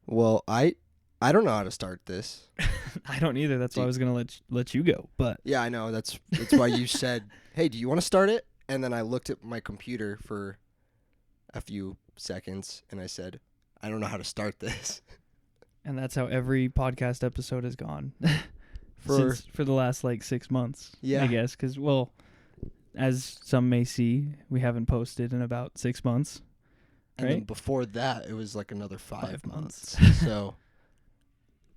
Well, I don't know how to start this. I don't either. That's why I was gonna let you go. But Yeah, I know. That's why you said, "Hey, do you want to start it?" And then I looked at my computer for a few seconds, and I said, "I don't know how to start this." and that's how every podcast episode has gone For for the last like 6 months. Yeah. I guess because as some may see, we haven't posted in about 6 months. and then Right? before that, it was like another 5 5 months. So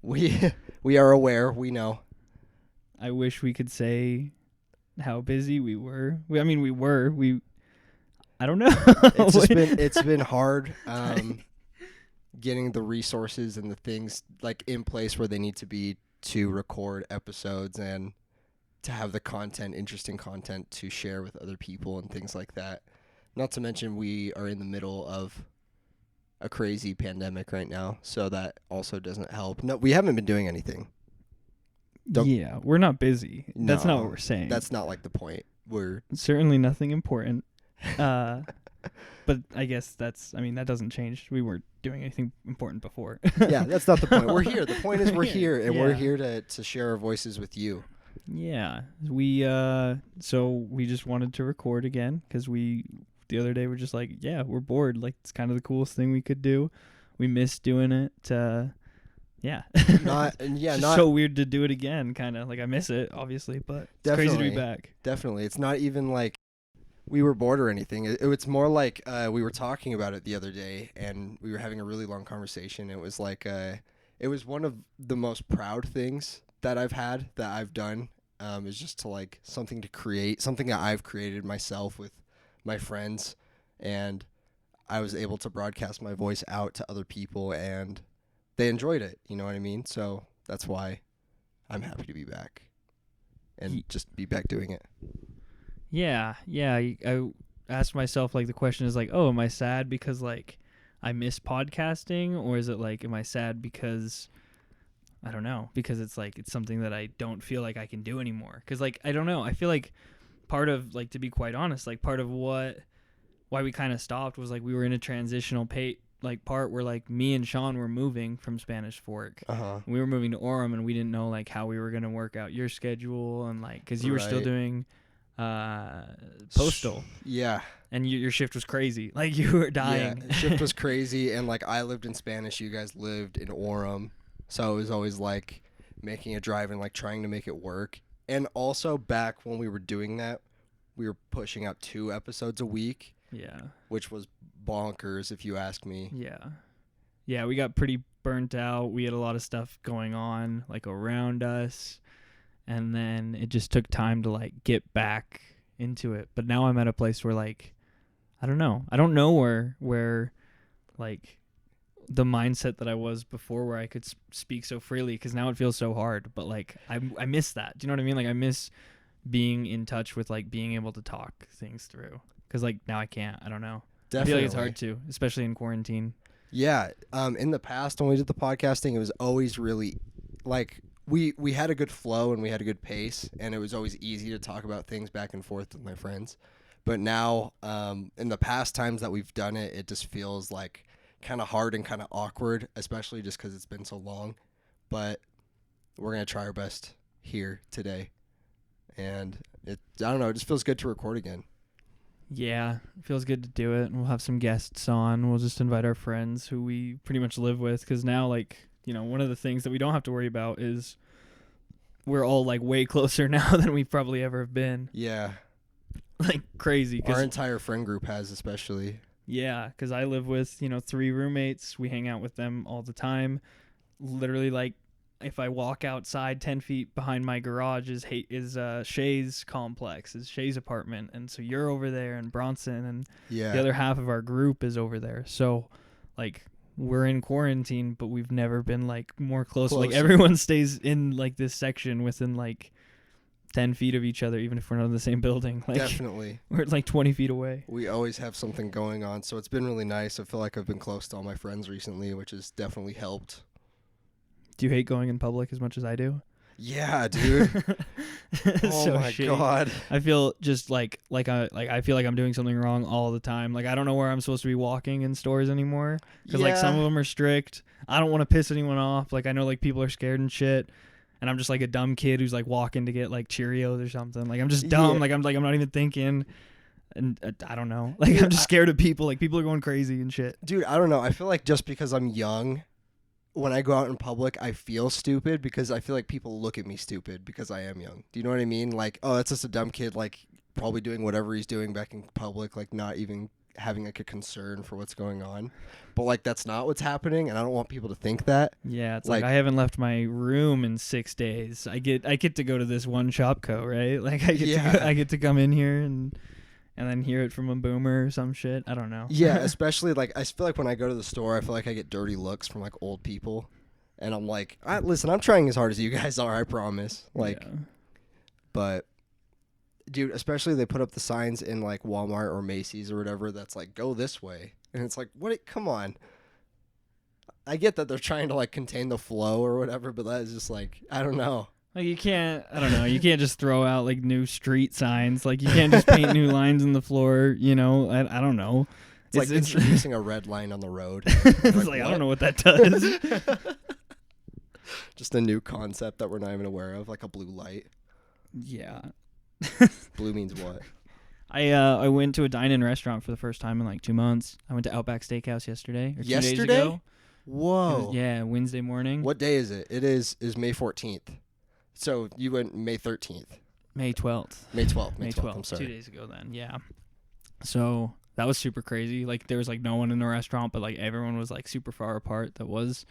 we are aware. We know. I wish we could say how busy we were. We were. I don't know. It's been hard getting the resources and the things like in place where they need to be to record episodes and to have the content, interesting content to share with other people and things like that. Not to mention we are in the middle of a crazy pandemic right now, so that also doesn't help. No, we haven't been doing anything. Yeah, we're not busy. That's not No, what we're saying. That's not like the point. We're certainly nothing important. But I guess that doesn't change. We weren't doing anything important before. yeah, that's not the point. We're here. The point is we're here, and we're Yeah. here to share our voices with you. Yeah, so we just wanted to record again because the other day we're just like, yeah, we're bored. Like it's kind of the coolest thing we could do. We miss doing it. Yeah. Just so weird to do it again. Kind of like I miss it, obviously, but it's crazy to be back. Definitely, it's not even like we were bored or anything. It's more like we were talking about it the other day, and we were having a really long conversation. It was like it was one of the most proud things that I've done. Is just to like something to create, something that I've created myself with my friends, and I was able to broadcast my voice out to other people, and they enjoyed it. You know what I mean? So that's why I'm happy to be back and just be back doing it. Yeah. I asked myself like the question is like, oh, am I sad because like I miss podcasting, or is it like am I sad because I don't know, because it's like it's something that I don't feel like I can do anymore? Because like I don't know, I feel like part of like, to be quite honest, like part of why we kind of stopped was like we were in a transitional part where like me and Sean were moving from Spanish Fork. We were moving to Orem, and we didn't know like how we were gonna work out your schedule, and like because you were still doing postal. Yeah. And your shift was crazy. Like you were dying. Yeah, shift was crazy, and like I lived in Spanish, you guys lived in Orem, so it was always like making a drive and like trying to make it work. And also back when we were doing that, we were pushing out 2 episodes a week. Yeah. Which was bonkers, if you ask me. Yeah, we got pretty burnt out. We had a lot of stuff going on like around us, and then it just took time to like get back into it. But now I'm at a place where like I don't know where like the mindset that I was before, where I could speak so freely, because now it feels so hard. But like I miss that. Do you know what I mean? Like I miss being in touch with like being able to talk things through, because like now I can't. I don't know. Definitely. I feel like it's hard to, especially in quarantine. Yeah. In the past, when we did the podcasting, it was always really like we had a good flow and we had a good pace, and it was always easy to talk about things back and forth with my friends. But now, in the past times that we've done it, it just feels like kind of hard and kind of awkward, especially just because it's been so long. But we're going to try our best here today. And I don't know, it just feels good to record again. Yeah, it feels good to do it. We'll have some guests on. We'll just invite our friends who we pretty much live with, because now, like, you know, one of the things that we don't have to worry about is we're all, like, way closer now than we probably ever have been. Yeah. Like, crazy. Our entire friend group has, especially. Yeah, because I live with, 3 roommates. We hang out with them all the time. Literally, like, if I walk outside 10 feet behind my garage is Shay's complex, is Shay's apartment. And so you're over there, and Bronson, and the other half of our group is over there. So, like, we're in quarantine, but we've never been, like, more close. Like, everyone stays in, like, this section within, like, 10 feet of each other, even if we're not in the same building. Like, definitely. We're, like, 20 feet away. We always have something going on, so it's been really nice. I feel like I've been close to all my friends recently, which has definitely helped. Do you hate going in public as much as I do? Yeah, dude. It's Oh so my shitty. god. I feel just I feel like I'm doing something wrong all the time. Like I don't know where I'm supposed to be walking in stores anymore because like some of Yeah. them are strict. I don't want to piss anyone off. Like I know like people are scared and shit. And I'm just like a dumb kid who's like walking to get like Cheerios or something. Like I'm just dumb. Yeah. I'm not even thinking. And I don't know. Like Dude, I'm just scared of people. Like people are going crazy and shit. Dude, I don't know. I feel like just because I'm young, when I go out in public, I feel stupid because I feel like people look at me stupid because I am young. Do you know what I mean? Like, oh, that's just a dumb kid, like probably doing whatever he's doing back in public, like not even having like a concern for what's going on. But like that's not what's happening, and I don't want people to think that. Yeah, it's Like- like I haven't left my room in 6 days. I get to go to this one Shopco, right? Like I get to come in here and then hear it from a boomer or some shit. I don't know. Yeah, especially like I feel like when I go to the store, I feel like I get dirty looks from like old people, and I'm like, listen, I'm trying as hard as you guys are, I promise. Like, Yeah. but dude, especially they put up the signs in like Walmart or Macy's or whatever that's like go this way, and it's like, what? Come on. I get that they're trying to like contain the flow or whatever, but that is just like I don't know. Like you can't, I don't know, you can't just throw out like new street signs. Like you can't just paint new lines in the floor, you know? I don't know. It's like introducing a red line on the road. It's like I don't know what that does. Just a new concept that we're not even aware of, like a blue light. Yeah. Blue means what? I went to a dine-in restaurant for the first time in like 2 months. I went to Outback Steakhouse yesterday. Or 2 days Yesterday? ago. Whoa. Yeah, Wednesday morning. What day is it? It is May 14th. So you went May 13th. May 12th. May 12th. May 12th. 12th. I'm sorry. 2 days ago then, yeah. So that was super crazy. Like there was like no one in the restaurant, but like everyone was like super far apart. That was,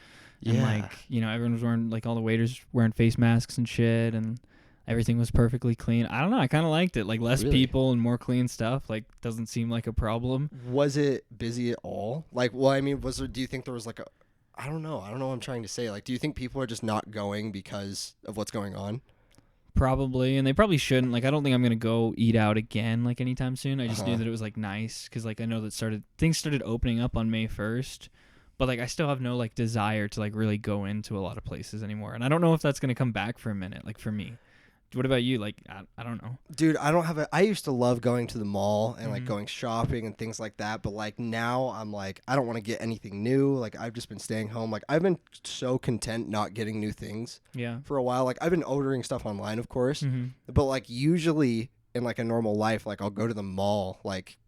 and like you know everyone was wearing like all the waiters wearing face masks and shit, and everything was perfectly clean. I don't know. I kind of liked it. Like less Really? people and more clean stuff. Like doesn't seem like a problem. Was it busy at all? Like, well, I mean, was there? Do you think there was like a? I don't know. I don't know what I'm trying to say. Like, do you think people are just not going because of what's going on? Probably, and they probably shouldn't. Like, I don't think I'm gonna go eat out again like anytime soon. I just knew Uh-huh. that it was like nice because like I know that things started opening up on May 1st, but like I still have no like desire to like really go into a lot of places anymore, and I don't know if that's gonna come back for a minute. Like for me, what about you? Like I don't know. Dude, I don't have I used to love going to the mall and like Mhm. going shopping and things like that, but like now I'm like I don't want to get anything new. Like I've just been staying home. Like I've been so content not getting new things Yeah. for a while. Like I've been ordering stuff online, of course, Mm-hmm. but like usually in like a normal life, like I'll go to the mall like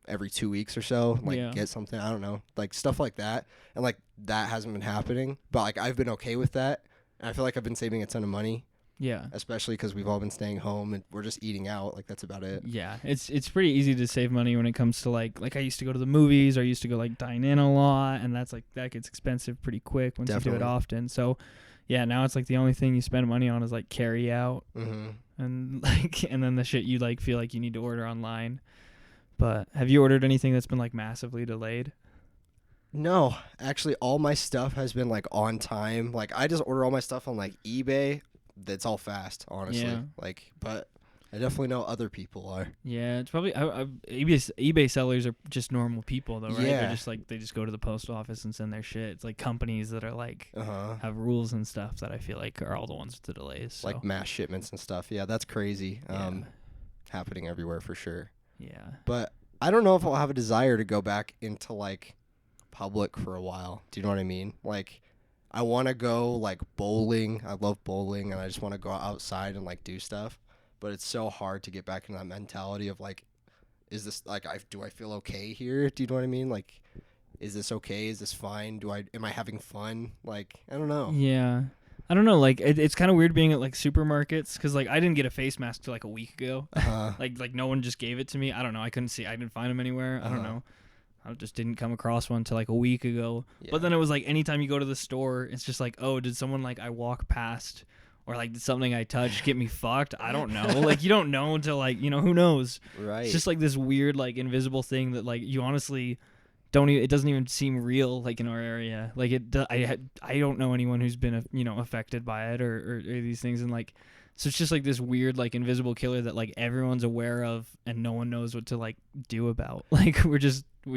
every 2 weeks or so, like Yeah. get something, I don't know, like stuff like that. And like that hasn't been happening, but like I've been okay with that. And I feel like I've been saving a ton of money, Yeah. especially because we've all been staying home and we're just eating out. Like that's about it. Yeah, it's pretty easy to save money when it comes to like I used to go to the movies or I used to go like dine in a lot, and that's like that gets expensive pretty quick once you do Definitely. it often. So yeah, now it's like the only thing you spend money on is like carry out Mm-hmm. and like and then the shit you like feel like you need to order online. But have you ordered anything that's been like massively delayed? No, actually, all my stuff has been like on time. Like I just order all my stuff on like eBay. That's all fast, honestly. Yeah. Like, but I definitely know other people are. Yeah, it's probably eBay sellers are just normal people though, right? Yeah. They're just like they just go to the post office and send their shit. It's like companies that are like Uh huh. have rules and stuff that I feel like are all the ones with the delays. So. Like mass shipments and stuff. Yeah, that's crazy. Yeah. Happening everywhere for sure. Yeah. But I don't know if I'll have a desire to go back into like public for a while. Do you know what I mean? Like I want to go like bowling. I love bowling and I just want to go outside and like do stuff. But it's so hard to get back into that mentality of like, is this like, do I feel okay here? Do you know what I mean? Like, is this okay? Is this fine? Am I having fun? Like, I don't know. Yeah. I don't know. Like it's kind of weird being at like supermarkets because like I didn't get a face mask till like a week ago. Like no one just gave it to me. I don't know. I didn't find them anywhere. I don't Uh-huh. know. I just didn't come across one till like a week ago. Yeah. But then it was like anytime you go to the store, it's just like, oh, did someone like I walk past or like did something I touched get me fucked? I don't know. Like you don't know until like who knows? Right. It's just like this weird like invisible thing that like you honestly don't even, it doesn't even seem real like in our area. Like I don't know anyone who's been affected by it or these things, and like so it's just like this weird like invisible killer that like everyone's aware of and no one knows what to like do about. Like we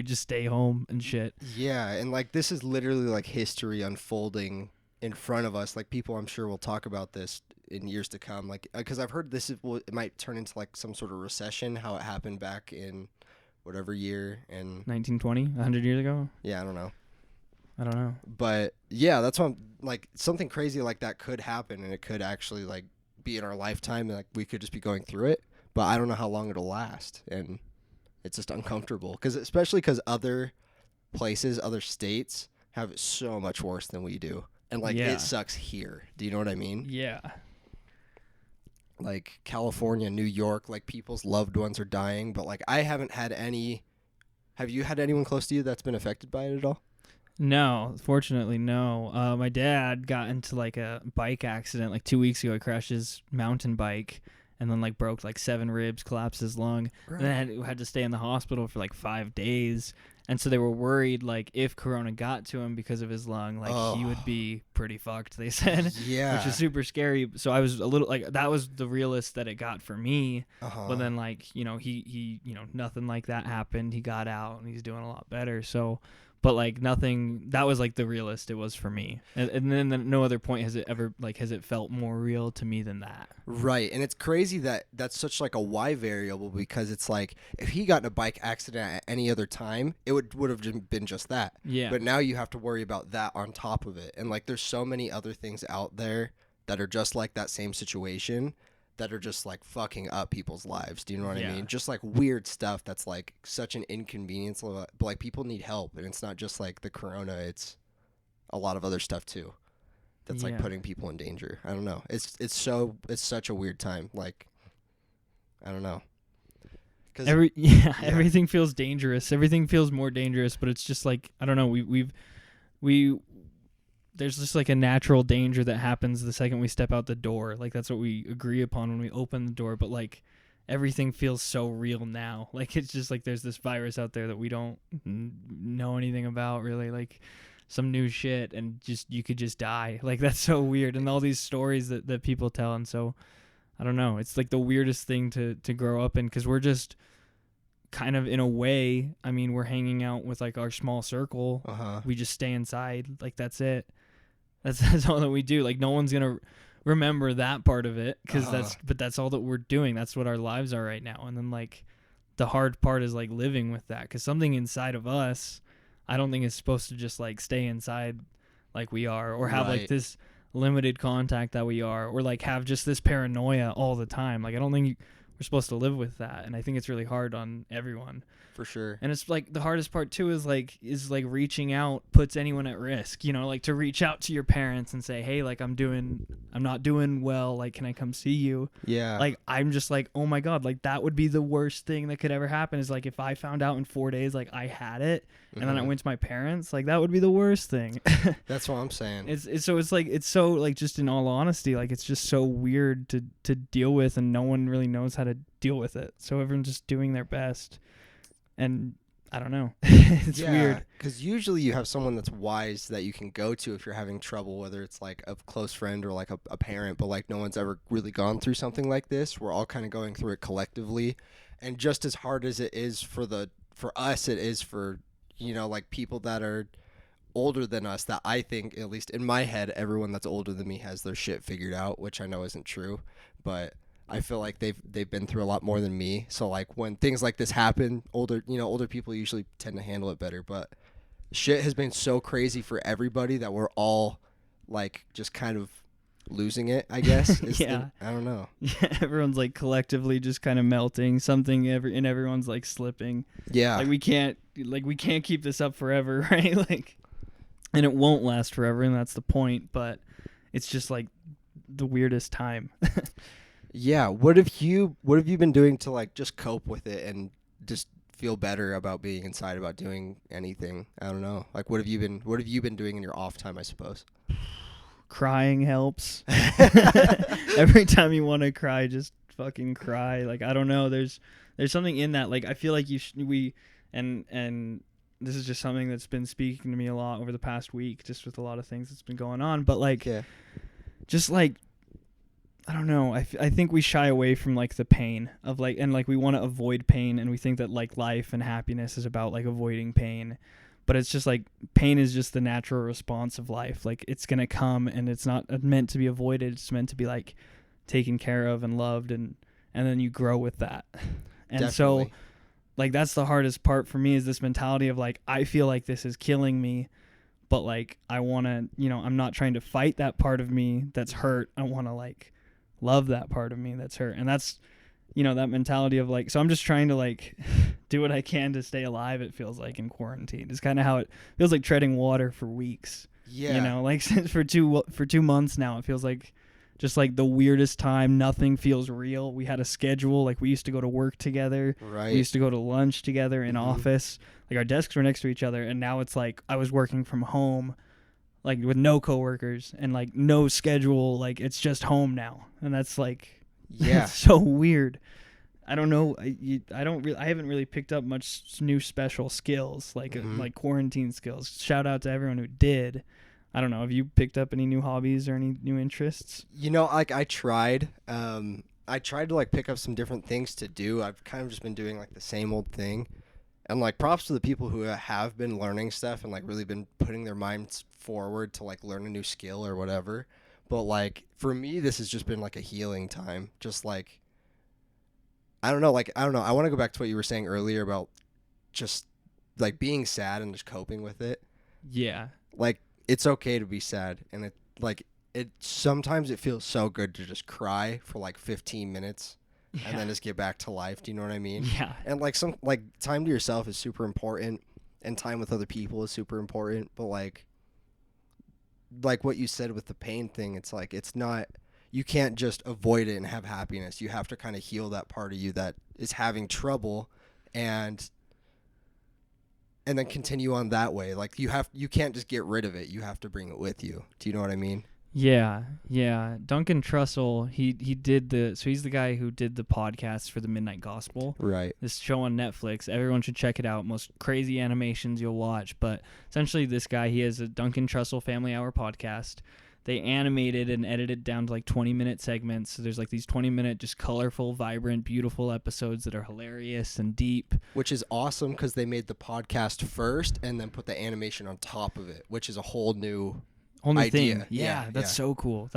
just stay home and shit. Yeah, and like this is literally like history unfolding in front of us. Like people I'm sure will talk about this in years to come, like because I've heard it might turn into like some sort of recession, how it happened back in whatever year, and 1920, 100 years ago. yeah, I don't know. I don't know. But yeah, that's what I'm, like, something crazy like that could happen, and it could actually like be in our lifetime, and like we could just be going through it. But I don't know how long it'll last, and it's just uncomfortable especially because other places, other states have it so much worse than we do, and like Yeah. it sucks here. Do you know what I mean? Yeah. Like California, New York, like people's loved ones are dying, but like I haven't had any. Have you had anyone close to you that's been affected by it at all? No, fortunately, no. My dad got into like a bike accident like 2 weeks ago. He crashed his mountain bike and then like broke like 7 ribs, collapsed his lung, and then had to stay in the hospital for like 5 days. And so they were worried like if Corona got to him because of his lung, like he would be pretty fucked, they said. Yeah. Which is super scary. So I was a little like, that was the realest that it got for me. But then like, he nothing like that happened. He got out and he's doing a lot better. So, but like nothing, that was like the realest it was for me. And then at no other point has it felt more real to me than that. Right. And it's crazy that that's such like a why variable, because it's like if he got in a bike accident at any other time, it would have been just that. Yeah. But now you have to worry about that on top of it. And like there's so many other things out there that are just like that same situation that are just like fucking up people's lives. Do you know what I mean? Just like weird stuff that's like such an inconvenience, but like people need help, and it's not just like the corona, it's a lot of other stuff too that's like putting people in danger. I don't know. It's such a weird time. Like I don't know. Everything feels dangerous. Everything feels more dangerous, but it's just like, I don't know, we there's just like a natural danger that happens the second we step out the door. Like that's what we agree upon when we open the door, but like everything feels so real now. Like it's just like there's this virus out there that we don't know anything about really, like some new shit, and just you could just die. Like that's so weird, and all these stories that people tell. And so I don't know, it's like the weirdest thing to grow up in, because we're just kind of in a way, I mean, we're hanging out with like our small circle. We just stay inside, like that's it. That's all that we do. Like no one's gonna remember that part of it, because that's all that we're doing. That's what our lives are right now. And then like the hard part is like living with that, because something inside of us, I don't think is supposed to just like stay inside like we are, or have like this limited contact that we are, or like have just this paranoia all the time. Like I don't think we're supposed to live with that, and I think it's really hard on everyone. For sure. And it's like the hardest part too is like reaching out puts anyone at risk, like to reach out to your parents and say, hey, like I'm not doing well, like can I come see you? Yeah. Like I'm just like, oh my God, like that would be the worst thing that could ever happen, is like if I found out in 4 days like I had it, and then I went to my parents, like that would be the worst thing. That's what I'm saying. It's so like, just in all honesty, like it's just so weird to deal with, and no one really knows how to deal with it. So everyone's just doing their best. And I don't know. It's weird. Because usually you have someone that's wise that you can go to if you're having trouble, whether it's like a close friend or like a parent, but like no one's ever really gone through something like this. We're all kind of going through it collectively. And just as hard as it is for us, it is for, like people that are older than us, that I think, at least in my head, everyone that's older than me has their shit figured out, which I know isn't true. But I feel like they've been through a lot more than me. So like when things like this happen, older people usually tend to handle it better. But shit has been so crazy for everybody that we're all like just kind of losing it, I guess. I don't know. Yeah, everyone's like collectively just kind of melting. Something in everyone's like slipping. Yeah. Like we can't keep this up forever, right? Like, and it won't last forever, and that's the point. But it's just like the weirdest time. Yeah, what have you been doing to like just cope with it and just feel better about being inside, about doing anything? I don't know. Like what have you been doing in your off time, I suppose? Crying helps. Every time you want to cry, just fucking cry. Like I don't know, there's something in that. Like I feel like and this is just something that's been speaking to me a lot over the past week, just with a lot of things that's been going on, but like just like I don't know. I think we shy away from like the pain of like, and like we want to avoid pain, and we think that like life and happiness is about like avoiding pain, but it's just like pain is just the natural response of life. Like it's gonna come, and it's not meant to be avoided. It's meant to be like taken care of and loved, and then you grow with that. And Definitely. so like that's the hardest part for me, is this mentality of like, I feel like this is killing me, but like I want to, I'm not trying to fight that part of me that's hurt. I want to like love that part of me that's hurt. And that's, that mentality of like, so I'm just trying to like do what I can to stay alive, it feels like, in quarantine. It's kind of how it feels, like treading water for weeks. Yeah. Like since for 2 months now, it feels like just like the weirdest time. Nothing feels real. We had a schedule. Like we used to go to work together. Right. We used to go to lunch together in Mhm. office. Like our desks were next to each other. And now it's like I was working from home, like with no coworkers and like no schedule. Like it's just home now. And that's like, Yeah. it's so weird. I don't know. I haven't really picked up much new special skills, like Mhm. like quarantine skills. Shout out to everyone who did. I don't know. Have you picked up any new hobbies or any new interests? Like I tried. I tried to like pick up some different things to do. I've kind of just been doing like the same old thing. And like props to the people who have been learning stuff and like really been putting their minds forward to like learn a new skill or whatever. But like for me, this has just been like a healing time. Just like I don't know. I want to go back to what you were saying earlier about just like being sad and just coping with it. Yeah. Like it's okay to be sad, and it sometimes it feels so good to just cry for like 15 minutes and then just get back to life. Do you know what I mean? Yeah. And like some like time to yourself is super important, and time with other people is super important, but like what you said with the pain thing, it's like it's not, you can't just avoid it and have happiness. You have to kind of heal that part of you that is having trouble, and then continue on that way. Like you can't just get rid of it. You have to bring it with you. Do you know what I mean? Yeah. Yeah. Duncan Trussell, he did he's the guy who did the podcast for the Midnight Gospel. Right. This show on Netflix. Everyone should check it out. Most crazy animations you'll watch. But essentially this guy, he has a Duncan Trussell Family Hour podcast. They animated and edited down to like 20-minute segments. So there's like these 20-minute, just colorful, vibrant, beautiful episodes that are hilarious and deep. Which is awesome because they made the podcast first and then put the animation on top of it, which is a whole new idea. Thing. Yeah, that's so cool.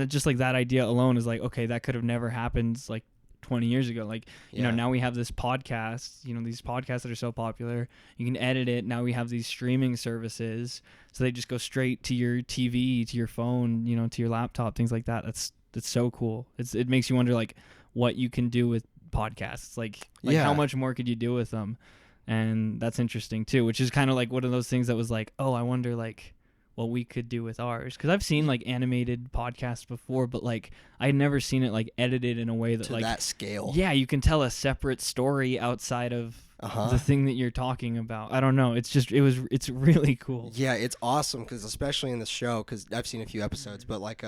Just like that idea alone is like, okay, that could have never happened like 20 years ago. Like, now we have this podcast, these podcasts that are so popular. You can edit it. Now we have these streaming services. So they just go straight to your TV, to your phone, to your laptop, things like that. That's so cool. It makes you wonder like what you can do with podcasts. Like how much more could you do with them? And that's interesting too, which is kind of like one of those things that was like, oh, I wonder like what we could do with ours, because I've seen like animated podcasts before, but like I'd never seen it like edited in a way that to like that scale. Yeah, you can tell a separate story outside of the thing that you're talking about. I don't know. It's really cool. Yeah, it's awesome because especially in this show, because I've seen a few episodes, but like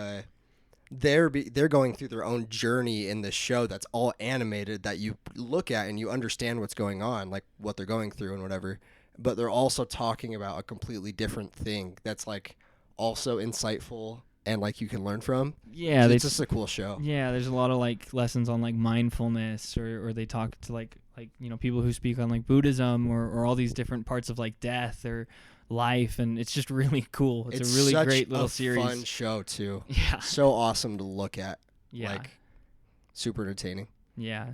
they're going through their own journey in this show that's all animated that you look at and you understand what's going on, like what they're going through and whatever. But they're also talking about a completely different thing that's like also insightful and like you can learn from. Yeah, so it's just a cool show. Yeah, there's a lot of like lessons on like mindfulness, or they talk to like people who speak on like Buddhism or all these different parts of like death or life, and it's just really cool. It's a really great little series. Fun show too. Yeah, so awesome to look at. Yeah, like super entertaining. Yeah.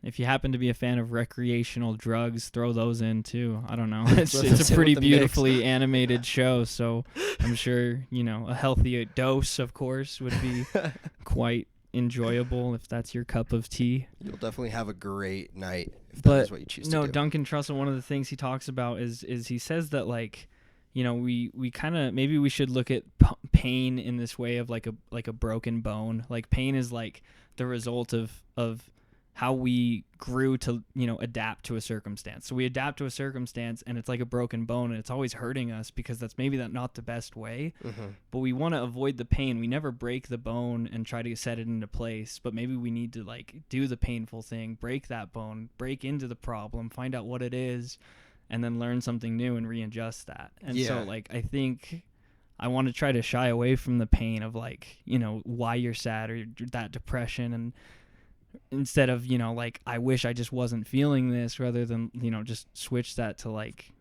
If you happen to be a fan of recreational drugs, throw those in too. I don't know. It's a pretty beautifully animated show, so I'm sure, a healthy dose, of course, would be quite enjoyable if that's your cup of tea. You'll definitely have a great night if that is what you choose to do. No, Duncan Trussell, one of the things he talks about is he says that like, we kind of, maybe we should look at pain in this way of like a broken bone. Like pain is like the result of how we grew to, adapt to a circumstance. So we adapt to a circumstance and it's like a broken bone and it's always hurting us because that's maybe not the best way, but we want to avoid the pain. We never break the bone and try to set it into place, but maybe we need to like do the painful thing, break that bone, break into the problem, find out what it is, and then learn something new and readjust that. And so like, I think I want to try to shy away from the pain of like, why you're sad or that depression, and instead of, like, I wish I just wasn't feeling this, rather than, just switch that to like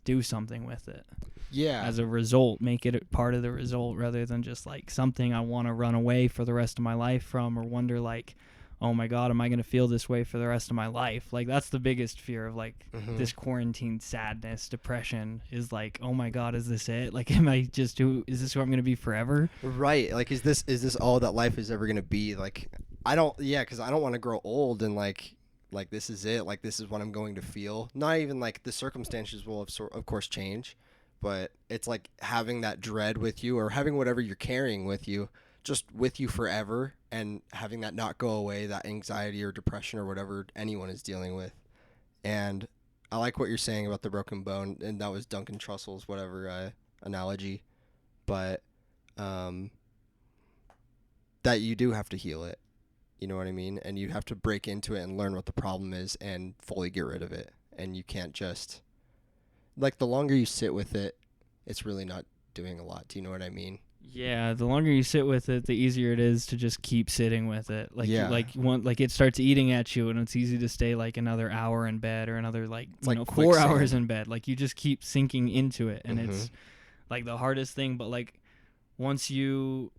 do something with it. Yeah. As a result, make it a part of the result rather than just like something I want to run away for the rest of my life from, or wonder like, oh my God, am I going to feel this way for the rest of my life? Like that's the biggest fear of like this quarantine sadness, depression is like, oh my God, is this it? Like, is this who I'm going to be forever? Right. Like, is this all that life is ever going to be? Like, because I don't want to grow old and like this is it. Like, this is what I'm going to feel. Not even like the circumstances will of course change, but it's like having that dread with you, or having whatever you're carrying with you, just with you forever, and having that not go away, that anxiety or depression or whatever anyone is dealing with. And I like what you're saying about the broken bone, and that was Duncan Trussell's whatever analogy, but that you do have to heal it. You know what I mean? And you have to break into it and learn what the problem is and fully get rid of it. And you can't just, like, the longer you sit with it, it's really not doing a lot. Do you know what I mean? Yeah, the longer you sit with it, the easier it is to just keep sitting with it. Like, Yeah. like it starts eating at you, and it's easy to stay like another hour in bed, or another like It's like 4 quicksand. hours in bed. Like you just keep sinking into it, and it's like the hardest thing. But like once you,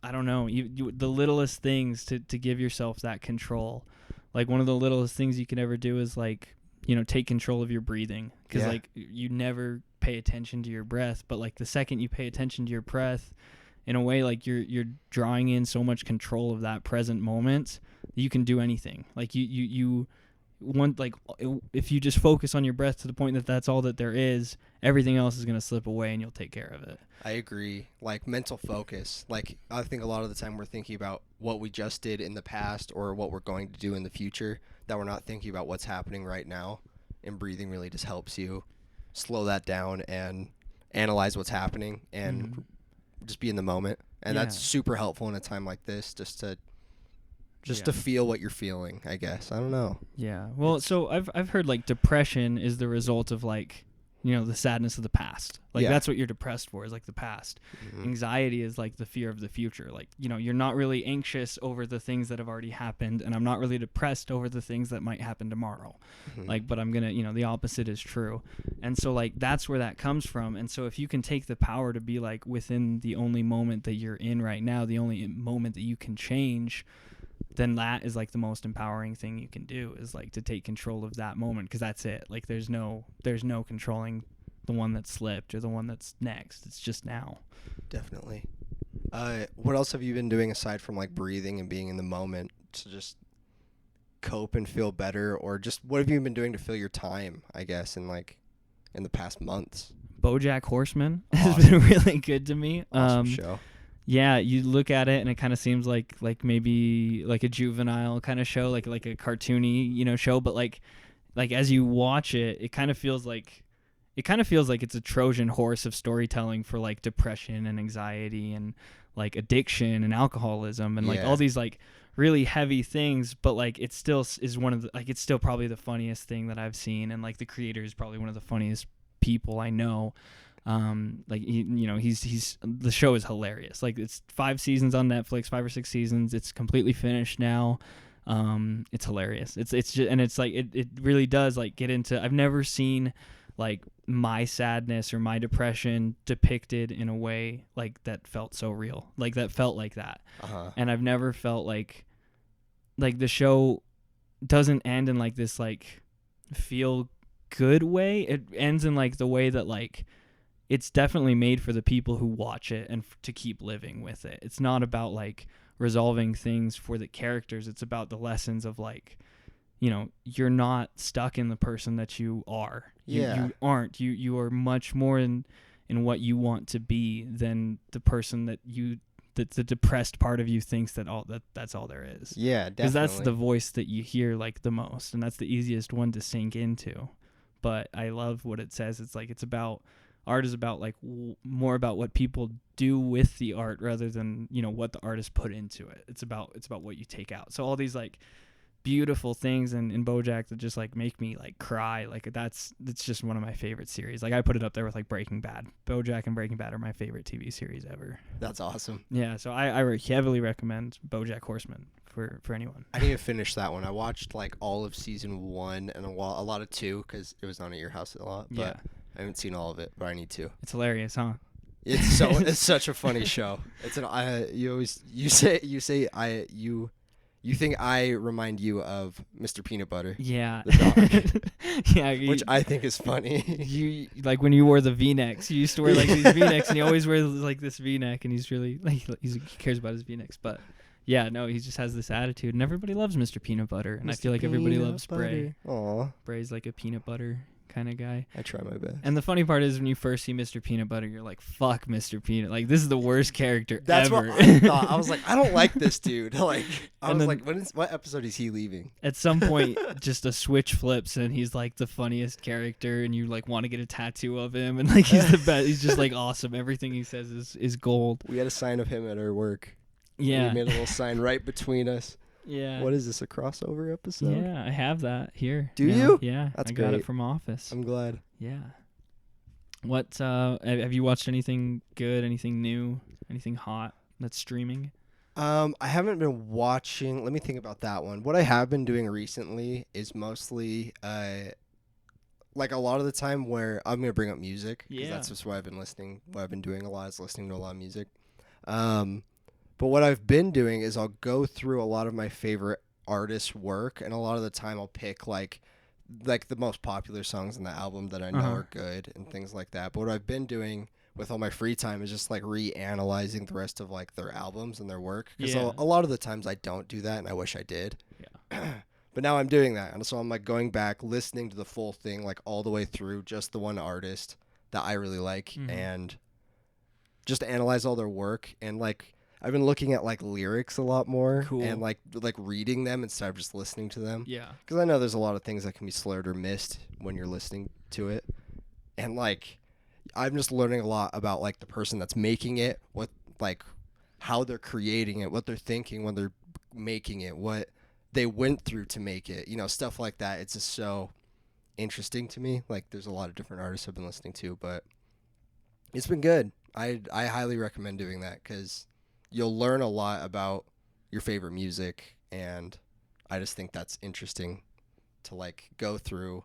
I don't know, you the littlest things to give yourself that control. Like one of the littlest things you can ever do is like, take control of your breathing, because like you never pay attention to your breath, but like the second you pay attention to your breath, in a way, like you're drawing in so much control of that present moment, you can do anything. Like you want, like, if you just focus on your breath to the point that that's all that there is, everything else is going to slip away and you'll take care of it. I agree. Like mental focus. Like I think a lot of the time we're thinking about what we just did in the past or what we're going to do in the future, that we're not thinking about what's happening right now. And breathing really just helps you slow that down and analyze what's happening and just be in the moment. And that's super helpful in a time like this, just to feel what you're feeling, I guess. I don't know. Yeah. Well, so I've heard like depression is the result of like, the sadness of the past. Like that's what you're depressed for, is like the past. Anxiety is like the fear of the future. Like, you're not really anxious over the things that have already happened, and I'm not really depressed over the things that might happen tomorrow. Like, but I'm going to, the opposite is true. And so like that's where that comes from. And so if you can take the power to be like within the only moment that you're in right now, the only moment that you can change, then that is like the most empowering thing you can do, is like to take control of that moment, because that's it. Like there's no controlling the one that slipped or the one that's next. It's just now. Definitely. What else have you been doing aside from like breathing and being in the moment to just cope and feel better, or just what have you been doing to fill your time, I guess, in the past months? BoJack Horseman has been really good to me. Awesome show. Yeah, you look at it and it kind of seems like maybe like a juvenile kind of show, like a cartoony, show, but like as you watch it, it kind of feels like it's a Trojan horse of storytelling for like depression and anxiety and like addiction and alcoholism and like all these like really heavy things, but like it still is one of the, like, it's still probably the funniest thing that I've seen, and like the creator is probably one of the funniest people I know. Like he's the show is hilarious. Like it's 5 seasons on Netflix, 5 or 6 seasons. It's completely finished now. It's hilarious. It's just, and it's like it really does like get into, I've never seen like my sadness or my depression depicted in a way like that felt so real, like that felt like that. And I've never felt like the show doesn't end in like this like feel good way. It ends in like the way that like it's definitely made for the people who watch it and to keep living with it. It's not about like resolving things for the characters. It's about the lessons of like, you're not stuck in the person that you are. You aren't. You are much more in what you want to be than the person that the depressed part of you thinks that's all there is. Yeah, definitely. Because that's the voice that you hear like the most, and that's the easiest one to sink into. But I love what it says. It's like art is about like more about what people do with the art rather than what the artist put into it. It's about what you take out. So all these like beautiful things in BoJack that just like make me like cry. Like that's just one of my favorite series. Like I put it up there with like Breaking Bad. BoJack and Breaking Bad are my favorite TV series ever. That's awesome. Yeah, so I heavily recommend BoJack Horseman for anyone. I didn't even finish that one. I watched like all of season 1 and a lot of 2 because it was on at your house a lot. But I haven't seen all of it, but I need to. It's hilarious, huh? It's such a funny show. You think I remind you of Mr. Peanut Butter, Yeah. the dog, Yeah. which I think is funny. You like when you wore the V-necks. You used to wear like these V-necks, and he always wears like this V-neck, and he's really like he cares about his V-necks. But yeah, no, he just has this attitude, and everybody loves Mr. Peanut Butter, and I feel like everybody loves Bray. Aw, Bray's like a peanut butter kind of guy. I try my best. And the funny part is when you first see Mr. Peanut Butter, you're like, "Fuck Mr. Peanut! Like this is the worst character That's ever." what I thought. I was like, I don't like this dude. Like, I And was then- like, what episode is he leaving? At some point, just a switch flips, and he's like the funniest character, and you like want to get a tattoo of him, and like he's the best. He's just like awesome. Everything he says is gold. We had a sign of him at our work. Yeah. We made a little sign right between us. Yeah. What is this, a crossover episode? Yeah, I have that here. Do now. you? Yeah, That's I got great. it from Office. I'm glad. Yeah. What have you watched anything good, anything new, anything hot that's streaming? I haven't been watching. Let me think about that one. What I have been doing recently is mostly like a lot of the time where I'm gonna bring up music because Yeah. that's just what I've been listening. What I've been doing a lot is listening to a lot of music. But what I've been doing is I'll go through a lot of my favorite artists' work, and a lot of the time I'll pick like the most popular songs in the album that I know are good and things like that. But what I've been doing with all my free time is just like reanalyzing the rest of like their albums and their work, because Yeah. a lot of the times I don't do that, and I wish I did. Yeah. But now I'm doing that, and so I'm like going back, listening to the full thing, like all the way through, just the one artist that I really like, and just analyze all their work. And like I've been looking at like lyrics a lot more, Cool. and like reading them instead of just listening to them. Yeah. Because I know there's a lot of things that can be slurred or missed when you're listening to it. And like I'm just learning a lot about like the person that's making it, what like how they're creating it, what they're thinking when they're making it, what they went through to make it, stuff like that. It's just so interesting to me. Like there's a lot of different artists I've been listening to, but it's been good. I highly recommend doing that because you'll learn a lot about your favorite music, and I just think that's interesting to like go through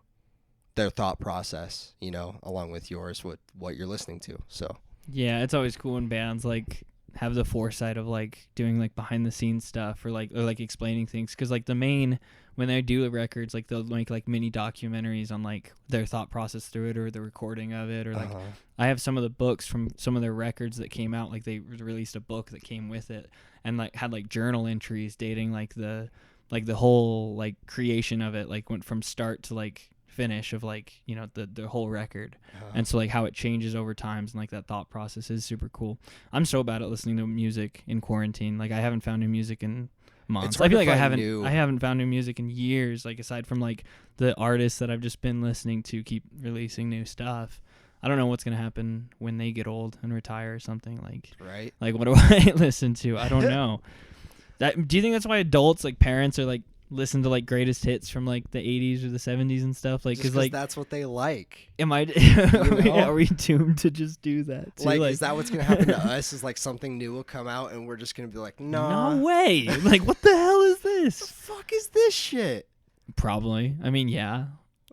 their thought process, along with yours, what you're listening to. So Yeah, it's always cool when bands like have the foresight of like doing like behind the scenes stuff or like explaining things, because like when they do the records, like they'll make like mini documentaries on like their thought process through it or the recording of it, or like I have some of the books from some of their records that came out, like they released a book that came with it and like had like journal entries dating like the whole like creation of it, like went from start to like finish of like the whole record, and so like how it changes over times, and like that thought process is super cool. I'm so bad at listening to music in quarantine. Like I haven't found new music in months. I feel like I haven't found new music in years, like aside from like the artists that I've just been listening to keep releasing new stuff. I don't know what's gonna happen when they get old and retire or something. Like right, like what do I listen to? I don't know. Do you think that's why adults, like parents, are like listen to like greatest hits from like the 80s or the 70s and stuff, like because like that's what they like? Are we doomed to just do that too? Like is that what's gonna happen to us? Is like something new will come out and we're just gonna be like, no way. Like what the hell is the this? fuck is this shit? Probably. I mean, yeah.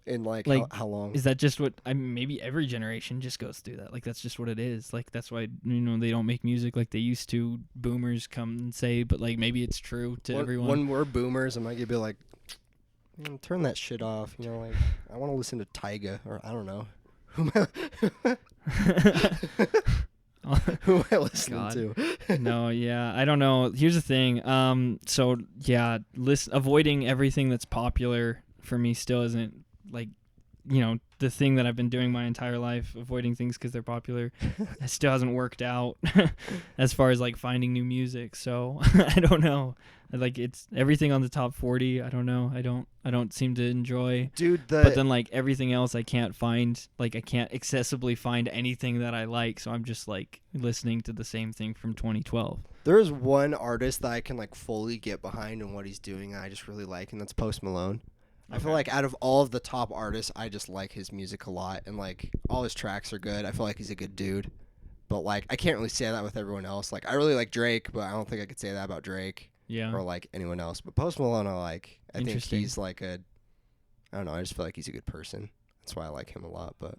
In like how long? Is that just what maybe every generation just goes through that? Like that's just what it is. Like that's why they don't make music like they used to. Boomers come and say, but like maybe it's true to everyone. When we're boomers, I might be like, turn that shit off. Like I want to listen to Tyga, or I don't know. Who am I listening to? No, yeah, I don't know. Here's the thing. So yeah, avoiding everything that's popular for me still isn't like, the thing that I've been doing my entire life, avoiding things because they're popular. It still hasn't worked out as far as like finding new music. So I don't know. Like it's everything on the top 40. I don't know. I don't seem to enjoy. Dude, but then like everything else I can't find. Like I can't accessibly find anything that I like. So I'm just like listening to the same thing from 2012. There's one artist that I can like fully get behind and what he's doing, and I just really like, and that's Post Malone. I feel like out of all of the top artists, I just like his music a lot, and like all his tracks are good. I feel like he's a good dude, but like I can't really say that with everyone else. Like I really like Drake, but I don't think I could say that about Drake. Yeah. Or like anyone else. But Post Malone, I think he's like I don't know. I just feel like he's a good person. That's why I like him a lot. But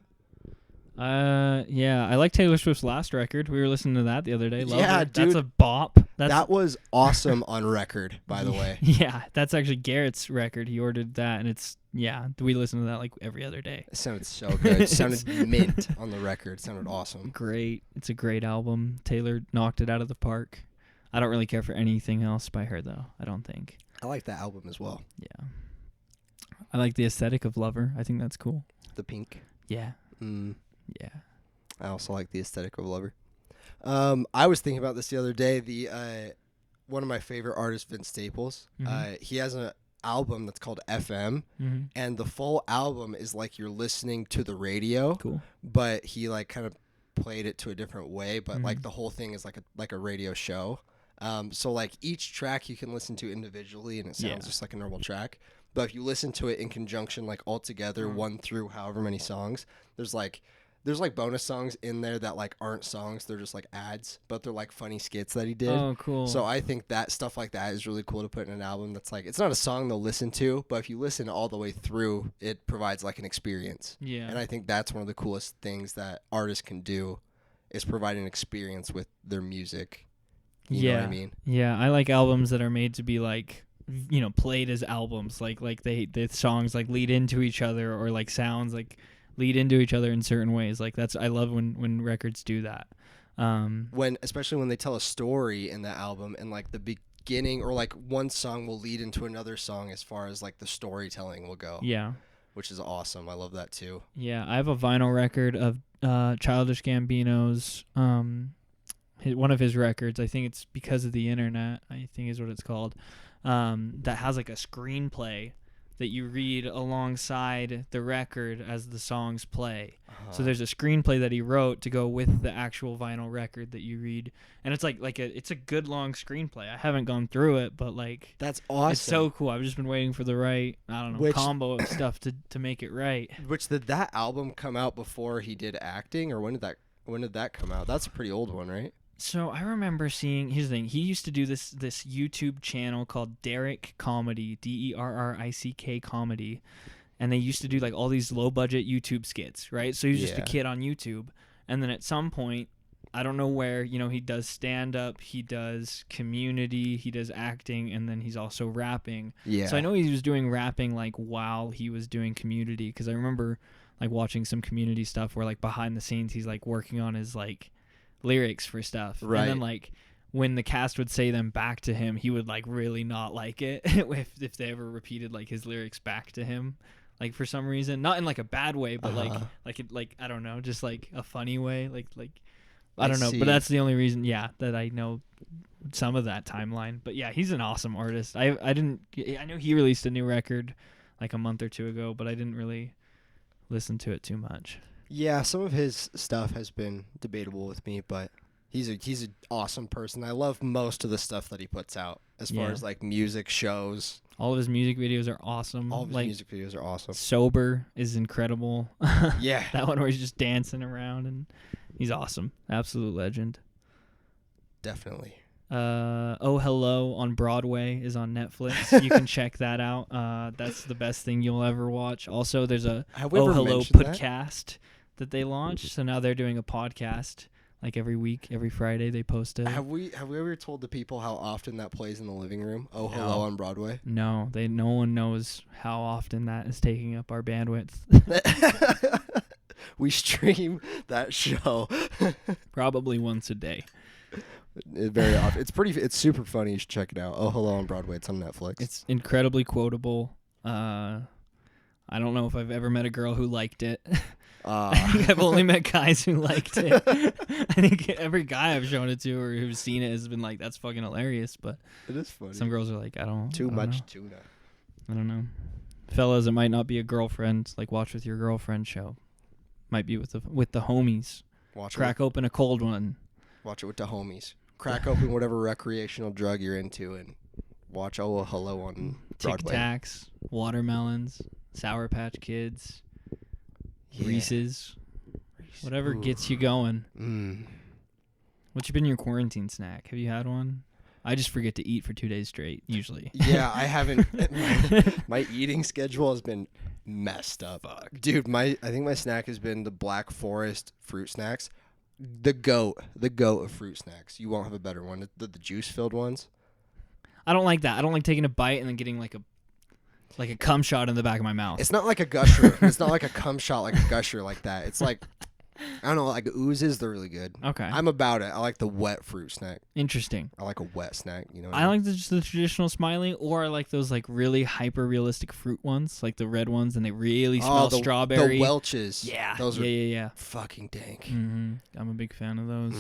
Yeah, I like Taylor Swift's last record. We were listening to that the other day. Love Yeah, it. That's dude. a bop. That was awesome on record, by the way. Yeah, that's actually Garrett's record. He ordered that, and we listen to that like every other day. It sounded so good. It sounded mint on the record. It sounded awesome. Great. It's a great album. Taylor knocked it out of the park. I don't really care for anything else by her, though. I don't think. I like that album as well. Yeah. I like the aesthetic of Lover. I think that's cool. The pink. Yeah. Mm. Yeah. I also like the aesthetic of Lover. I was thinking about this the other day. One of my favorite artists, Vince Staples. He has an album that's called FM, and the full album is like you're listening to the radio. Cool. But he like kind of played it to a different way. But like the whole thing is like a radio show. So like each track you can listen to individually, and it sounds just like a normal track. But if you listen to it in conjunction, like all together, one through however many songs, there's like bonus songs in there that like aren't songs. They're just like ads, but they're like funny skits that he did. Oh, cool. So I think that stuff like that is really cool to put in an album that's like, it's not a song they'll listen to, but if you listen all the way through, it provides like an experience. Yeah. And I think that's one of the coolest things that artists can do is provide an experience with their music. You know what I mean? Yeah, I like albums that are made to be like, played as albums. Like the songs like lead into each other, or like sounds like lead into each other in certain ways. Like I love when records do that. Especially when they tell a story in the album, and like the beginning, or like one song will lead into another song as far as like the storytelling will go. Yeah. Which is awesome. I love that too. Yeah, I have a vinyl record of Childish Gambino's one of his records. I think it's Because of the Internet, I think is what it's called. That has like a screenplay that you read alongside the record as the songs play. So there's a screenplay that he wrote to go with the actual vinyl record that you read, and it's it's a good long screenplay. I haven't gone through it, but like that's awesome. It's so cool. I've just been waiting for the right combo of stuff to make it right. Which did that album come out before he did acting, or when did that come out? That's a pretty old one, right? So I remember seeing, here's the thing, he used to do this YouTube channel called Derrick Comedy, DERRICK Comedy, and they used to do like all these low budget YouTube skits, right? So he was just a kid on YouTube, and then at some point, I don't know where, he does stand up, he does Community, he does acting, and then he's also rapping. Yeah. So I know he was doing rapping like while he was doing Community, because I remember like watching some Community stuff where like behind the scenes he's like working on his like lyrics for stuff, right? And then like when the cast would say them back to him, he would like really not like it if they ever repeated like his lyrics back to him, like for some reason, not in like a bad way, but like I don't know, just like a funny way, like I don't know. But that's the only reason that I know some of that timeline. But yeah, he's an awesome artist. I know he released a new record like a month or two ago, but I didn't really listen to it too much. Yeah, some of his stuff has been debatable with me, but he's an awesome person. I love most of the stuff that he puts out as far as like music shows. All of his music videos are awesome. All of his music videos are awesome. Sober is incredible. Yeah. That one where he's just dancing around, and he's awesome. Absolute legend. Definitely. Oh Hello on Broadway is on Netflix. You can check that out. That's the best thing you'll ever watch. Also, there's a Oh Hello podcast that they launched. So now they're doing a podcast like every week, every Friday they post it. Have we ever told the people how often that plays in the living room? Oh Hello on Broadway? No, no one knows how often that is taking up our bandwidth. We stream that show probably once a day. Very often. It's super funny. You should check it out. Oh Hello on Broadway. It's on Netflix. It's incredibly quotable. I don't know if I've ever met a girl who liked it. I think I've only met guys who liked it. I think every guy I've shown it to or who's seen it has been like, that's fucking hilarious. But it is funny. Some girls are like, I don't Too much know. tuna. I don't know. Fellas, it might not be a girlfriend, like Watch With Your Girlfriend show. Might be with the homies. Crack open a cold one. Watch it with the homies. Crack open whatever recreational drug you're into and watch Oh Hello on Broadway. Tic Tacs, watermelons, Sour Patch Kids, Reese's, whatever gets you going. What's been your quarantine snack? Have you had one? I just forget to eat for 2 days straight, usually. Yeah, I haven't. My eating schedule has been messed up. Fuck. Dude, I think my snack has been the Black Forest fruit snacks. The goat of fruit snacks. You won't have a better one. The juice-filled ones. I don't like that. I don't like taking a bite and then getting like a cum shot in the back of my mouth. It's not like a gusher. It's not like a cum shot like a gusher like that. It's like, I don't know, like oozes, they're really good. Okay. I'm about it. I like the wet fruit snack. Interesting. I like a wet snack, you know. I like just the traditional Smiley, or I like those like really hyper realistic fruit ones, like the red ones, and they really smell strawberry. The Welch's. Yeah. Those are yeah. fucking dank. Mm-hmm. I'm a big fan of those.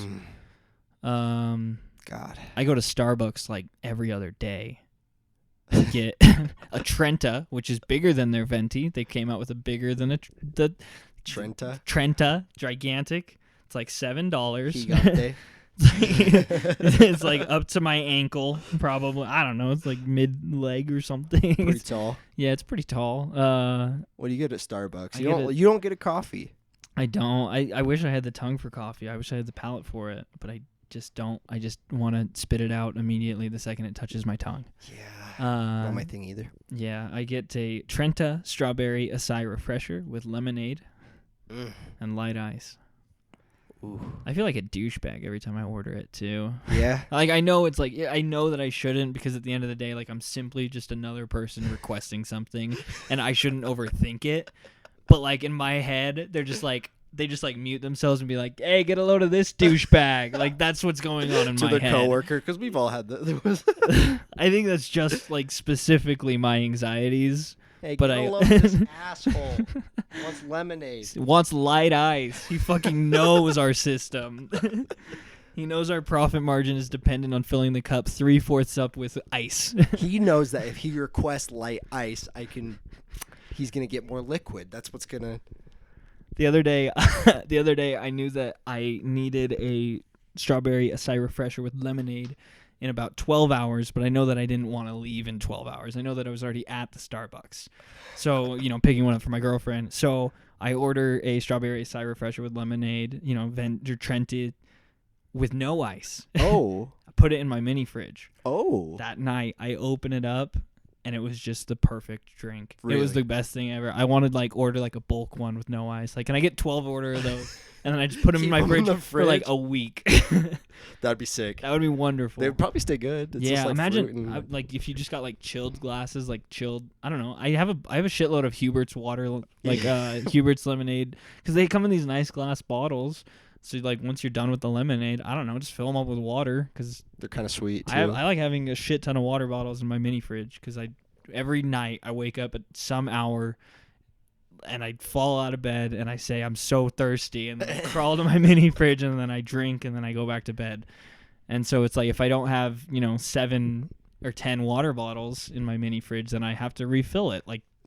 God. I go to Starbucks like every other day to get a Trenta, which is bigger than their Venti. They came out with a bigger than the Trenta, gigantic. It's like $7. Gigante. It's like up to my ankle, probably. I don't know. It's like mid leg or something. Pretty tall. Yeah, it's pretty tall. What do you get at Starbucks? You don't get a coffee. I don't. I wish I had the tongue for coffee. I wish I had the palate for it, but I just don't. I just want to spit it out immediately the second it touches my tongue. Yeah. Not my thing either. Yeah, I get a Trenta strawberry acai refresher with lemonade and light ice. Ooh. I feel like a douchebag every time I order it too. Yeah. Like I know it's like I know that I shouldn't, because at the end of the day, like I'm simply just another person requesting something, and I shouldn't overthink it. But like in my head, they just mute themselves and be like, "Hey, get a load of this douchebag." Like that's what's going on in my head. To their coworker, because we've all had that. I think that's just like specifically my anxieties. Hey, but get a load of this asshole. Wants lemonade. Wants light ice. He fucking knows our system. He knows our profit margin is dependent on filling the cup 3/4 up with ice. He knows that if he requests light ice, he's gonna get more liquid. That's what's gonna. The other day, I knew that I needed a strawberry acai refresher with lemonade in about 12 hours, but I know that I didn't want to leave in 12 hours. I know that I was already at the Starbucks. So, picking one up for my girlfriend. So I order a strawberry acai refresher with lemonade, Venter Trenta with no ice. Oh. I put it in my mini fridge. Oh. That night, I open it up, and it was just the perfect drink. Really? It was the best thing ever. I wanted order a bulk one with no ice. Like, can I get 12 order of those? And then I just put them in my fridge for a week. That'd be sick. That would be wonderful. They would probably stay good. It's yeah, just imagine if you just got chilled glasses, chilled. I don't know. I have a shitload of Hubert's water, Hubert's lemonade, because they come in these nice glass bottles. So once you're done with the lemonade, I don't know, just fill them up with water, because they're kind of sweet too. I like having a shit ton of water bottles in my mini fridge, because every night I wake up at some hour and I fall out of bed and I say I'm so thirsty, and then I crawl to my mini fridge and then I drink and then I go back to bed. And so it's if I don't have 7 or 10 water bottles in my mini fridge, then I have to refill it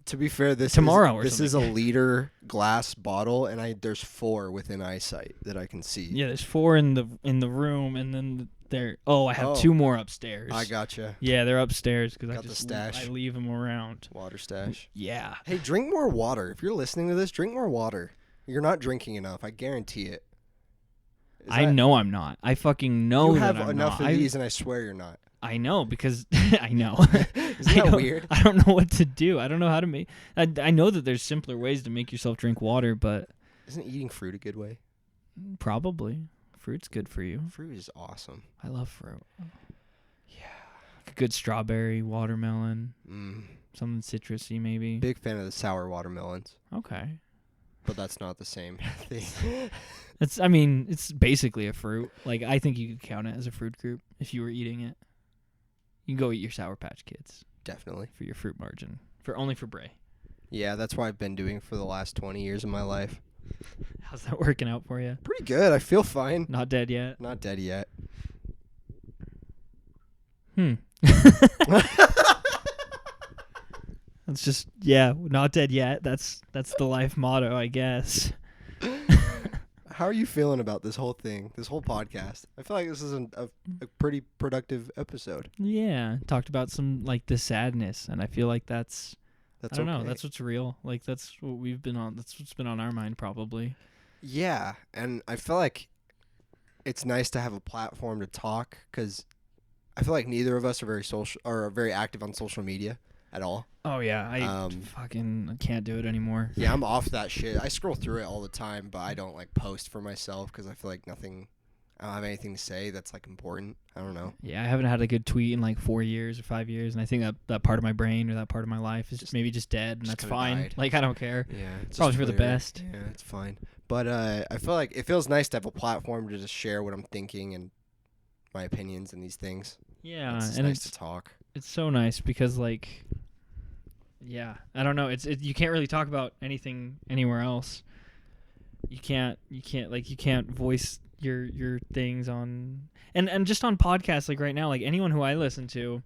to be fair, this is a liter glass bottle, and there's 4 within eyesight that I can see. Yeah, there's 4 in the room, and then I have 2 more upstairs. I gotcha. Yeah, they're upstairs because I leave them around. Water stash. Yeah. Hey, drink more water. If you're listening to this, drink more water. You're not drinking enough. I guarantee it. I know I'm not. I fucking know you that have I'm enough not. of these, and I swear you're not. I know, because I know. Isn't that weird? I don't know what to do. I don't know how to make. I know that there's simpler ways to make yourself drink water, but isn't eating fruit a good way? Probably. Fruit's good for you. Fruit is awesome. I love fruit. Yeah. A good strawberry, watermelon, something citrusy maybe. Big fan of the sour watermelons. Okay. But that's not the same thing. It's basically a fruit. I think you could count it as a fruit group if you were eating it. You can go eat your Sour Patch Kids. Definitely. For your fruit margin. Only for Bray. Yeah, that's what I've been doing for the last 20 years of my life. How's that working out for you? Pretty good. I feel fine. Not dead yet? Not dead yet. It's just, not dead yet. That's the life motto, I guess. How are you feeling about this whole thing, this whole podcast? I feel like this is a pretty productive episode. Yeah, talked about some the sadness, and I feel like that's I don't know, that's what's real. That's what we've been on. That's what's been on our mind probably. Yeah, and I feel like it's nice to have a platform to talk, because I feel like neither of us are very social or very active on social media at all. Oh yeah, I fucking can't do it anymore. Yeah, I'm off that shit. I scroll through it all the time, but I don't like post for myself because I feel like I don't have anything to say that's like important. I don't know. Yeah, I haven't had a good tweet in like 4 years or 5 years, and I think that part of my brain or that part of my life is maybe just dead, and just that's kinda fine. died. Like I don't care. Yeah, it's Probably just for the clear. best. Yeah, it's fine. But I feel like it feels nice to have a platform to just share what I'm thinking and my opinions and these things. Yeah, It's and nice to talk. it's so nice because like, yeah, I don't know. You can't really talk about anything anywhere else. You can't voice your things on and just on podcasts like right now, like anyone who I listen to,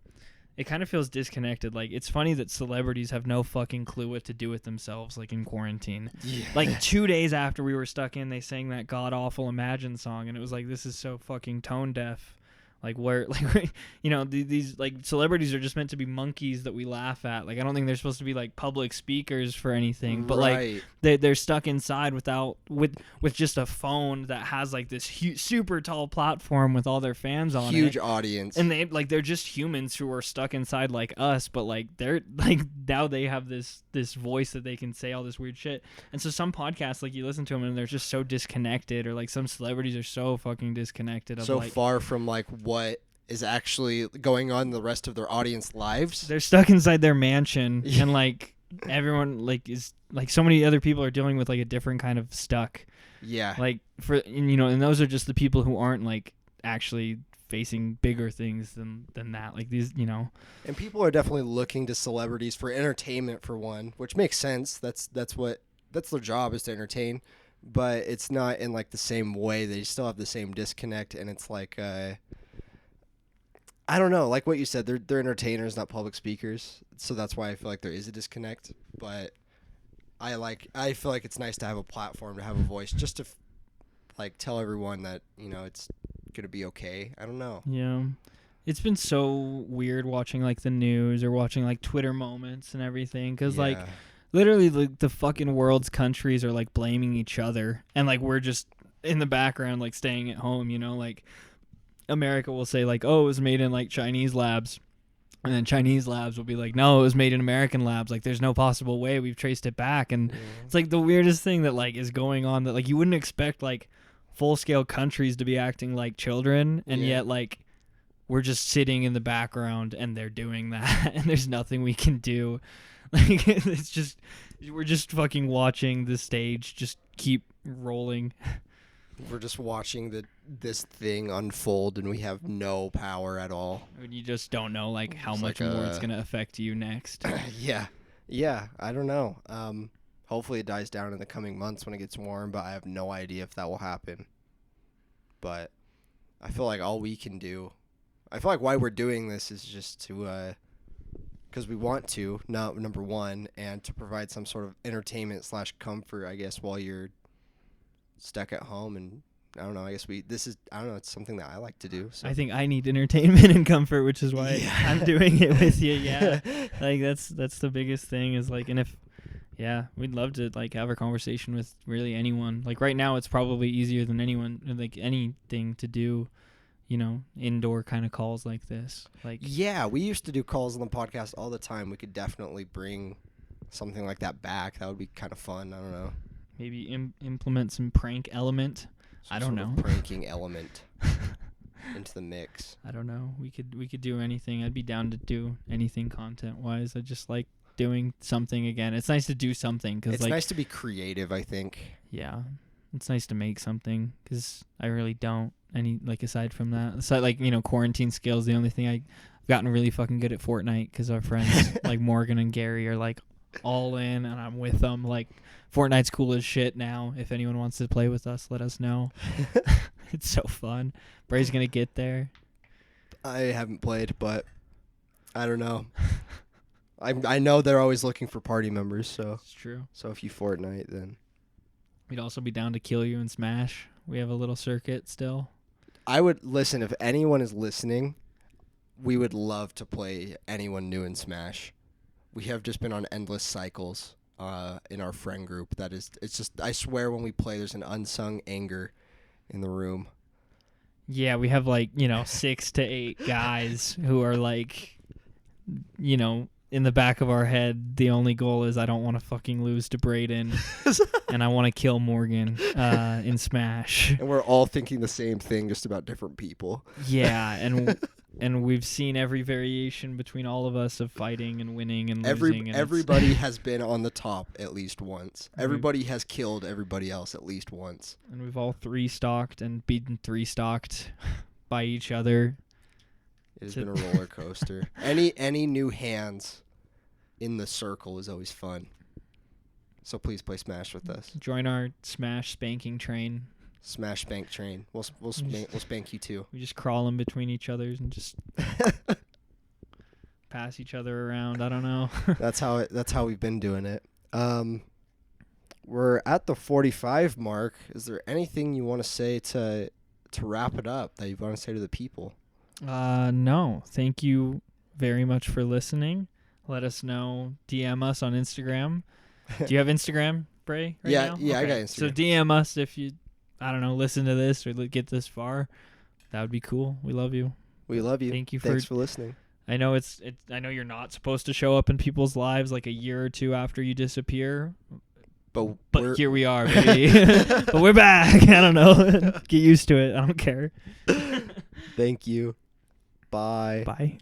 it kind of feels disconnected. Like it's funny that celebrities have no fucking clue what to do with themselves like in quarantine. Yeah. Like 2 days after we were stuck in, they sang that god awful Imagine song, and it was like, this is so fucking tone deaf. Like where, like, you know, these like celebrities are just meant to be monkeys that we laugh at. Like I don't think they're supposed to be like public speakers for anything. But like they're stuck inside with just a phone that has like this super tall platform with all their fans on it. Huge audience. And they're just humans who are stuck inside like us. But like they're like now they have this voice that they can say all this weird shit. And so some podcasts, like you listen to them and they're just so disconnected, or like some celebrities are so fucking disconnected. So far from like what is actually going on in the rest of their audience lives. They're stuck inside their mansion, and like everyone like is like so many other people are dealing with like a different kind of stuck. Yeah. Like and those are just the people who aren't like actually facing bigger things than that. Like these, And people are definitely looking to celebrities for entertainment for one, which makes sense. That's their job, is to entertain, but it's not in like the same way. They still have the same disconnect, and it's like I don't know, like what you said, they're entertainers, not public speakers. So that's why I feel like there is a disconnect. But I feel like it's nice to have a platform, to have a voice, just to like tell everyone that it's gonna be okay. I don't know. Yeah, it's been so weird watching like the news or watching like Twitter moments and everything, because like literally the fucking world's countries are like blaming each other, and like we're just in the background like staying at home. Like America will say like, oh, it was made in like Chinese labs, and then Chinese labs will be like, no, it was made in American labs. Like there's no possible way, we've traced it back. And it's like the weirdest thing that like is going on, that like you wouldn't expect like full scale countries to be acting like children, and yet like we're just sitting in the background and they're doing that, and there's nothing we can do. Like it's just, we're just fucking watching the stage just keep rolling. We're just watching this thing unfold, and we have no power at all. And you just don't know like how It's much like more it's gonna affect you next. Yeah. I don't know. Hopefully it dies down in the coming months when it gets warm, but I have no idea if that will happen. But I feel like all we can do, I feel like why we're doing this is just to, because we want to, number one, and to provide some sort of entertainment / comfort, I guess, while you're stuck at home. And I don't know, I guess it's something that I like to do. So. I think I need entertainment and comfort, which is why I'm doing it with you. Yeah. Like that's the biggest thing, is like, and if, we'd love to like have a conversation with really anyone. Like right now it's probably easier than anything to do, indoor kind of calls like this. Like, yeah, we used to do calls on the podcast all the time. We could definitely bring something like that back. That would be kind of fun. I don't know. Maybe implement some prank element. I don't know. Pranking element into the mix. I don't know. We could do anything. I'd be down to do anything content wise. I just like doing something again. It's nice to do something, because it's like, nice to be creative, I think. Yeah, it's nice to make something, because I really don't any like aside from that. Aside like quarantine skills. The only thing I've gotten really fucking good at Fortnite, because our friends like Morgan and Gary are like all in, and I'm with them. Like Fortnite's cool as shit now. If anyone wants to play with us, let us know. It's so fun. Bray's gonna get there. I haven't played, but I don't know. I know they're always looking for party members, so it's true. So if you Fortnite, then we'd also be down to kill you in Smash. We have a little circuit still. I would listen, if anyone is listening, we would love to play anyone new in Smash. We have just been on endless cycles in our friend group. It's just, I swear when we play, there's an unsung anger in the room. Yeah, we have like, 6 to 8 guys who are like, in the back of our head, the only goal is I don't want to fucking lose to Braden and I want to kill Morgan in Smash. And we're all thinking the same thing, just about different people. Yeah, and we've seen every variation between all of us of fighting and winning and losing. Everybody has been on the top at least once. Everybody has killed everybody else at least once. And we've all 3-stocked and beaten 3-stocked by each other. It has been a roller coaster. Any new hands in the circle is always fun. So please play Smash with us. Join our Smash spanking train. Smash spank train. We'll spank you too. We just crawl in between each other's and just pass each other around. I don't know. That's how we've been doing it. We're at the 45 mark. Is there anything you want to say to wrap it up that you want to say to the people? No. Thank you very much for listening. Let us know. DM us on Instagram. Do you have Instagram, Bray? Yeah, now? yeah, Okay. I got Instagram. So DM us if you, listen to this or get this far. That would be cool. We love you. We love you. Thank you Thanks for listening. I know I know you're not supposed to show up in people's lives like a year or two after you disappear. But Here we are, baby. But we're back. I don't know. Get used to it. I don't care. Thank you. Bye. Bye.